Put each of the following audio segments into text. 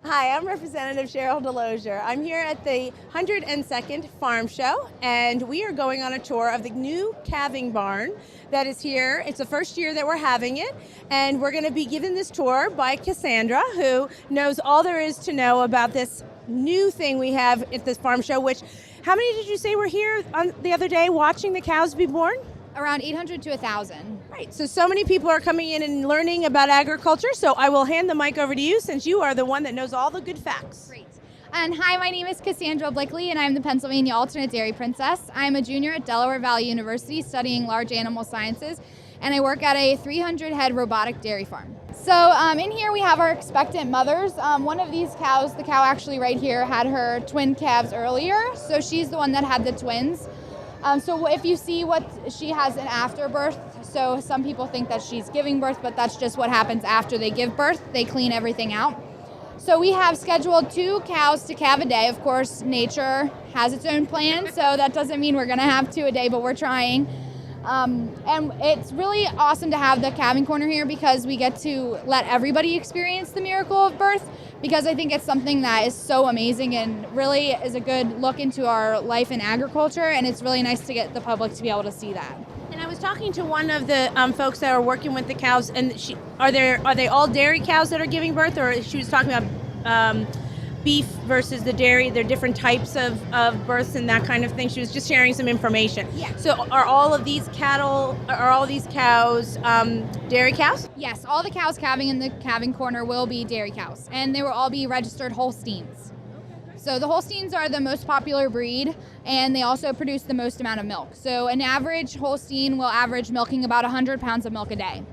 Hi, I'm Representative Sheryl Delozier. I'm here at the 102nd Farm Show, and we are going on a tour of the new calving barn that is here. It's the first year that we're having it, and we're going to be given this tour by Casandra, who knows all there is to know about this new thing we have at this farm show, which, how many did you say were here on the other day watching the cows be born? Around 800 to 1,000. Right, so many people are coming in and learning about agriculture, so I will hand the mic over to you since you are the one that knows all the good facts. Great. And hi, my name is Casandra Blickley, and I'm the Pennsylvania Alternate Dairy Princess. I'm a junior at Delaware Valley University studying large animal sciences, and I work at a 300-head robotic dairy farm. So in here we have our expectant mothers. One of these cows, the cow actually right here, had her twin calves earlier, so she's the one that had the twins. So if you see what she has in afterbirth, so some people think that she's giving birth, but that's just what happens after they give birth. They clean everything out. So we have scheduled 2 cows to calve a day. Of course, nature has its own plan, so that doesn't mean we're going to have 2 a day, but we're trying. And it's really awesome to have the calving corner here because we get to let everybody experience the miracle of birth, because I think it's something that is so amazing and really is a good look into our life in agriculture, and it's really nice to get the public to be able to see that. And I was talking to one of the folks that are working with the cows, and are they all dairy cows that are giving birth, or she was talking about beef versus the dairy? They're different types of births and that kind of thing. She was just sharing some information. Yeah. So are all of these cows dairy cows? Yes, all the cows calving in the calving corner will be dairy cows, and they will all be registered Holsteins. So the Holsteins are the most popular breed, and they also produce the most amount of milk. So an average Holstein will average milking about 100 pounds of milk a day.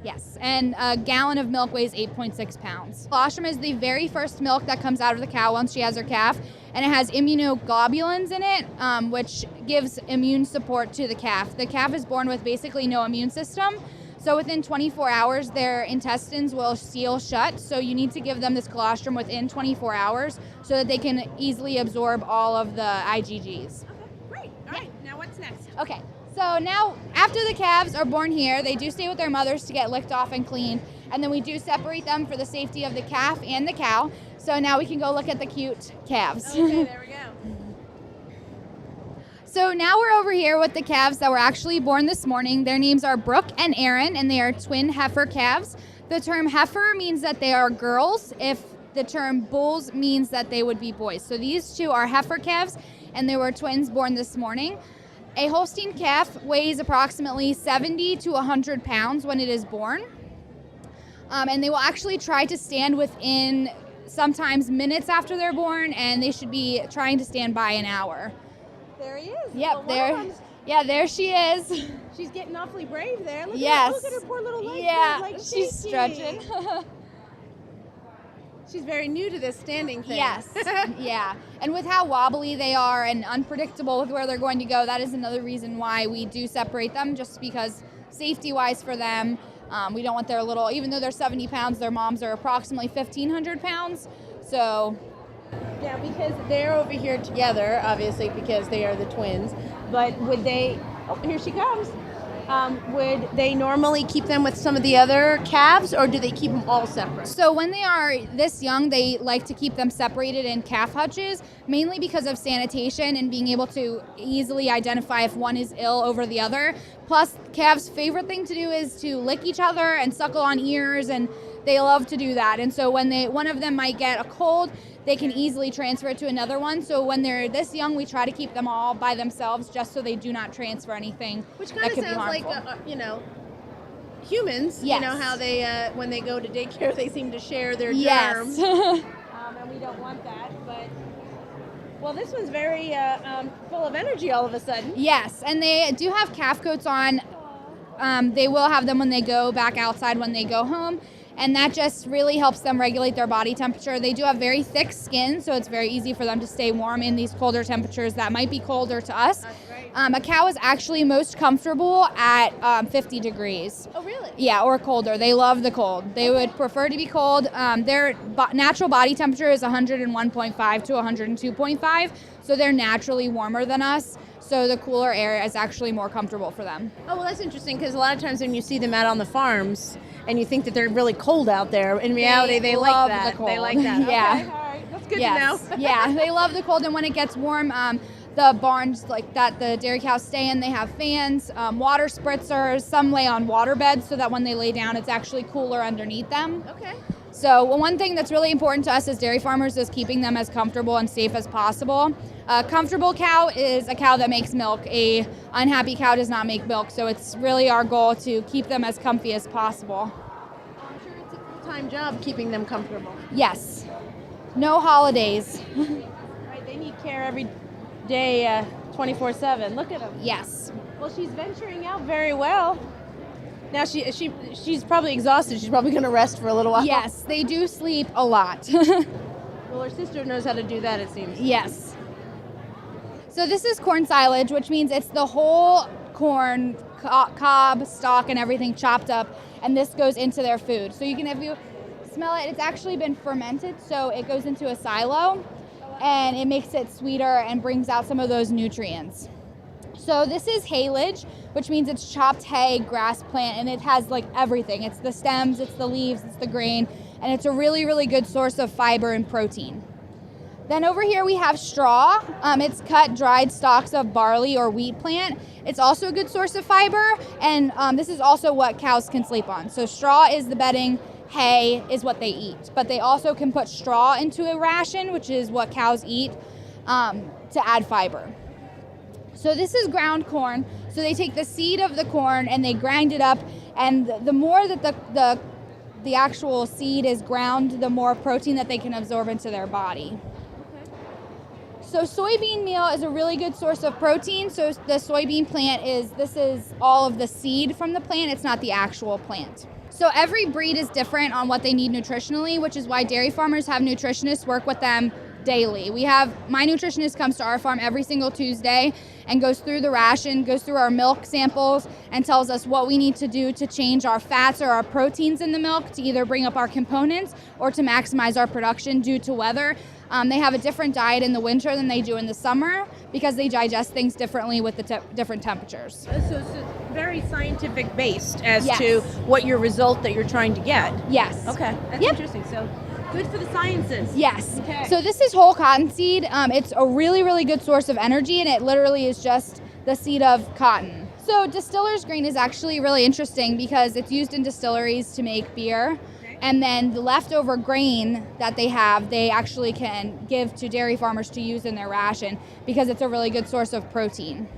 Yes, and a gallon of milk weighs 8.6 pounds. Colostrum is the very first milk that comes out of the cow once she has her calf, and it has immunoglobulins in it, which gives immune support to the calf. The calf is born with basically no immune system, so within 24 hours, their intestines will seal shut, so you need to give them this colostrum within 24 hours so that they can easily absorb all of the IgGs. Okay, great. All right, now what's next? Okay. So now, after the calves are born here, they do stay with their mothers to get licked off and cleaned, and then we do separate them for the safety of the calf and the cow. So now we can go look at the cute calves. Okay, there we go. So now we're over here with the calves that were actually born this morning. Their names are Brooke and Aaron, and they are twin heifer calves. The term heifer means that they are girls, if the term bulls means that they would be boys. So these 2 are heifer calves, and they were twins born this morning. A Holstein calf weighs approximately 70 to 100 pounds when it is born. And they will actually try to stand within sometimes minutes after they're born, and they should be trying to stand by an hour. There he is. Yep, Well, there she is. she's getting awfully brave there. Look Yes. Look at her poor little legs. Yeah, They're, like, she's shaky. stretching. She's very new to this standing thing. Yes, yeah. And with how wobbly they are and unpredictable with where they're going to go, that is another reason why we do separate them, just because safety-wise for them, we don't want their little, even though they're 70 pounds, their moms are approximately 1,500 pounds. So, yeah, because they're over here together, obviously, because they are the twins. But would they, oh, here she comes. Would they normally keep them with some of the other calves, or do they keep them all separate? So when they are this young, they like to keep them separated in calf hutches, mainly because of sanitation and being able to easily identify if one is ill over the other. Plus, calves' favorite thing to do is to lick each other and suckle on ears, and they love to do that. And so when one of them might get a cold, they can easily transfer it to another one. So when they're this young, we try to keep them all by themselves just so they do not transfer anything Which that kind of could be sounds harmful. like, humans. Yes. You know how they, when they go to daycare, they seem to share their Yes. germs. And we don't want that. But, well, this one's very full of energy all of a sudden. Yes, and they do have calf coats on. They will have them when they go back outside when they go home. And that just really helps them regulate their body temperature. They do have very thick skin, so it's very easy for them to stay warm in these colder temperatures that might be colder to us. That's great. A cow is actually most comfortable at 50 degrees. Oh, really? Yeah, or colder. They love the cold. They would prefer to be cold. Their natural body temperature is 101.5 to 102.5, so they're naturally warmer than us. so the cooler area is actually more comfortable for them. Oh, well, that's interesting because a lot of times when you see them out on the farms and you think that they're really cold out there, in reality, they like love that. the cold. They like that. Yeah. Okay, all right. That's good Yes. to know. Yeah, they love the cold, and when it gets warm, the barns like that the dairy cows stay in, they have fans, water spritzers. Some lay on water beds so that when they lay down, it's actually cooler underneath them. Okay. So one thing that's really important to us as dairy farmers is keeping them as comfortable and safe as possible. A comfortable cow is a cow that makes milk. A unhappy cow does not make milk. So it's really our goal to keep them as comfy as possible. I'm sure it's a full-time job keeping them comfortable. Yes. No holidays. Right, they need care every day, 24/7. Look at them. Yes. Well, she's venturing out very well. Now she's probably exhausted. She's probably going to rest for a little while. Yes, they do sleep a lot. Well, her sister knows how to do that, it seems. Yes. So this is corn silage, which means it's the whole corn, cob, stalk, and everything chopped up, and this goes into their food. So you can, if you smell it, it's actually been fermented, so it goes into a silo, and it makes it sweeter and brings out some of those nutrients. So this is haylage, which means it's chopped hay, grass plant, and it has like everything. It's the stems, it's the leaves, it's the grain, and it's a really, really good source of fiber and protein. Then over here we have straw. It's cut, dried stalks of barley or wheat plant. It's also a good source of fiber, and this is also what cows can sleep on. So straw is the bedding, hay is what they eat, but they also can put straw into a ration, which is what cows eat, to add fiber. So this is ground corn. So they take the seed of the corn and they grind it up, and the more that the actual seed is ground, the more protein that they can absorb into their body. So soybean meal is a really good source of protein. So the soybean plant this is all of the seed from the plant. It's not the actual plant. So every breed is different on what they need nutritionally, which is why dairy farmers have nutritionists work with them daily. My nutritionist comes to our farm every single Tuesday and goes through the ration, goes through our milk samples, and tells us what we need to do to change our fats or our proteins in the milk to either bring up our components or to maximize our production due to weather. They have a different diet in the winter than they do in the summer because they digest things differently with the different temperatures. So it's very scientific based as Yes. to what your result that you're trying to get. Yes. Okay, that's Yep. interesting. So good for the sciences. Yes. Okay. So this is whole cottonseed. It's a really, really good source of energy, and it literally is just the seed of cotton. So distiller's grain is actually really interesting because it's used in distilleries to make beer. And then the leftover grain that they have, they actually can give to dairy farmers to use in their ration because it's a really good source of protein.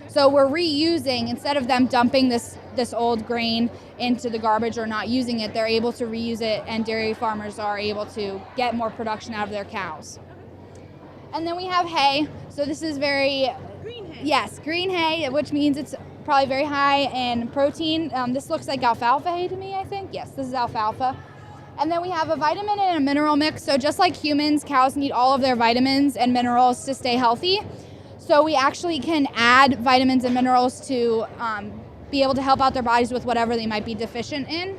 So we're reusing, instead of them dumping this old grain into the garbage or not using it, they're able to reuse it, and dairy farmers are able to get more production out of their cows. And then we have hay. So this is Green hay. yes, green hay, which means it's probably very high in protein. This looks like alfalfa hay to me, I think. Yes, this is alfalfa. And then we have a vitamin and a mineral mix. So just like humans, cows need all of their vitamins and minerals to stay healthy. So we actually can add vitamins and minerals to be able to help out their bodies with whatever they might be deficient in.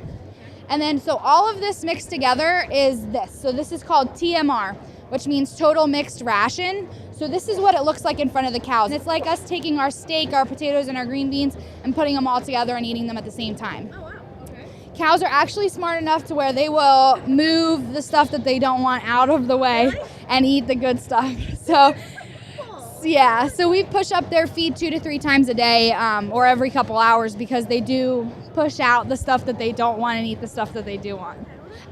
And then so all of this mixed together is this. So this is called TMR, which means total mixed ration. So this is what it looks like in front of the cows. It's like us taking our steak, our potatoes, and our green beans and putting them all together and eating them at the same time. Oh, wow. Okay. Cows are actually smart enough to where they will move the stuff that they don't want out of the way and eat the good stuff. So yeah, so we push up their feed 2 to 3 times a day or every couple hours because they do push out the stuff that they don't want and eat the stuff that they do want.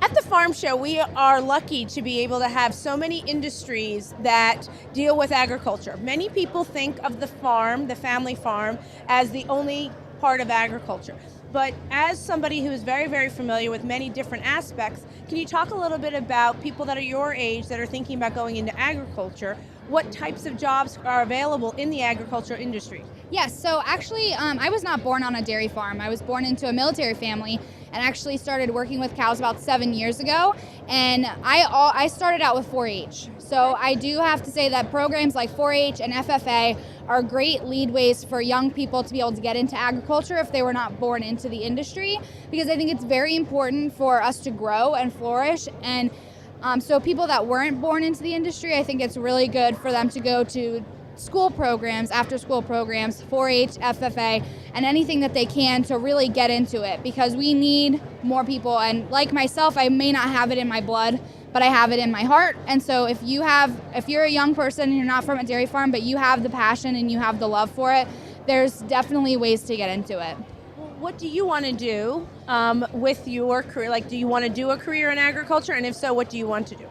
At the farm show, we are lucky to be able to have so many industries that deal with agriculture. Many people think of the farm, the family farm, as the only part of agriculture. But as somebody who is very, very familiar with many different aspects, can you talk a little bit about people that are your age that are thinking about going into agriculture? What types of jobs are available in the agriculture industry? Yes, so actually I was not born on a dairy farm. I was born into a military family and actually started working with cows about 7 years ago. And I started out with 4-H. So I do have to say that programs like 4-H and FFA are great leadways for young people to be able to get into agriculture if they were not born into the industry, because I think it's very important for us to grow and flourish. And so people that weren't born into the industry, I think it's really good for them to go to school programs, after school programs, 4-H, FFA, and anything that they can to really get into it, because we need more people. And like myself, I may not have it in my blood, but I have it in my heart. And so if you're a young person and you're not from a dairy farm, but you have the passion and you have the love for it, there's definitely ways to get into it. What do you want to do with your career? Like, do you want to do a career in agriculture? And if so, what do you want to do?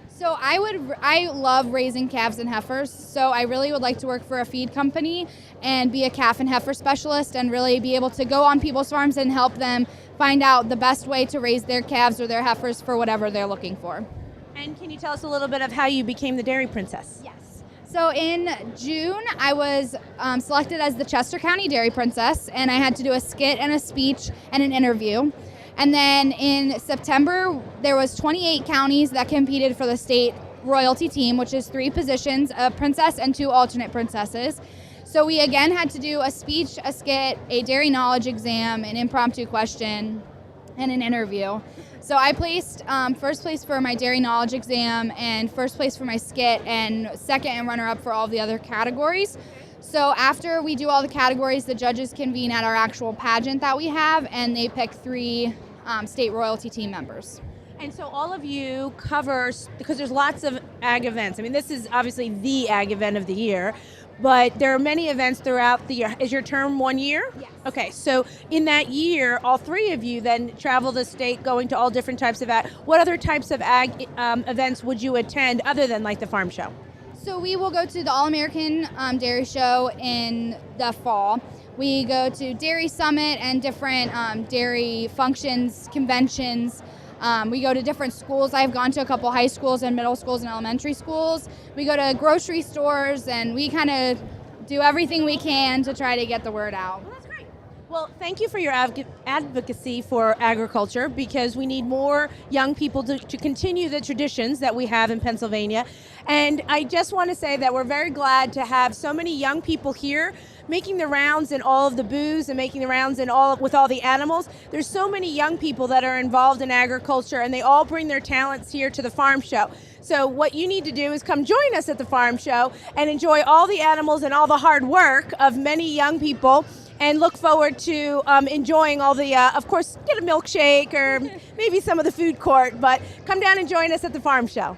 So I love raising calves and heifers, so I really would like to work for a feed company and be a calf and heifer specialist and really be able to go on people's farms and help them find out the best way to raise their calves or their heifers for whatever they're looking for. And can you tell us a little bit of how you became the Dairy Princess? Yes. So in June, I was selected as the Chester County Dairy Princess, and I had to do a skit and a speech and an interview. And then in September, there was 28 counties that competed for the state royalty team, which is 3 positions, a princess and 2 alternate princesses. So we again had to do a speech, a skit, a dairy knowledge exam, an impromptu question, and an interview. So I placed first place for my dairy knowledge exam and first place for my skit and second and runner-up for all of the other categories. So after we do all the categories, the judges convene at our actual pageant that we have, and they pick 3 state royalty team members. And so all of you cover, because there's lots of ag events. I mean, this is obviously the ag event of the year, but there are many events throughout the year. Is your term 1 year? Yes. Okay, so in that year, all 3 of you then travel the state going to all different types of ag. What other types of ag events would you attend other than like the farm show? So we will go to the All-American Dairy Show in the fall. We go to Dairy Summit and different dairy functions, conventions. We go to different schools. I've gone to a couple high schools and middle schools and elementary schools. We go to grocery stores, and we kind of do everything we can to try to get the word out. Well, that's great. Well, thank you for your advocacy for agriculture, because we need more young people to continue the traditions that we have in Pennsylvania. And I just want to say that we're very glad to have so many young people here making the rounds in all of the booths and making the rounds in with all the animals. There's so many young people that are involved in agriculture, and they all bring their talents here to the farm show. So what you need to do is come join us at the farm show and enjoy all the animals and all the hard work of many young people, and look forward to enjoying all the, of course, get a milkshake or maybe some of the food court, but come down and join us at the farm show.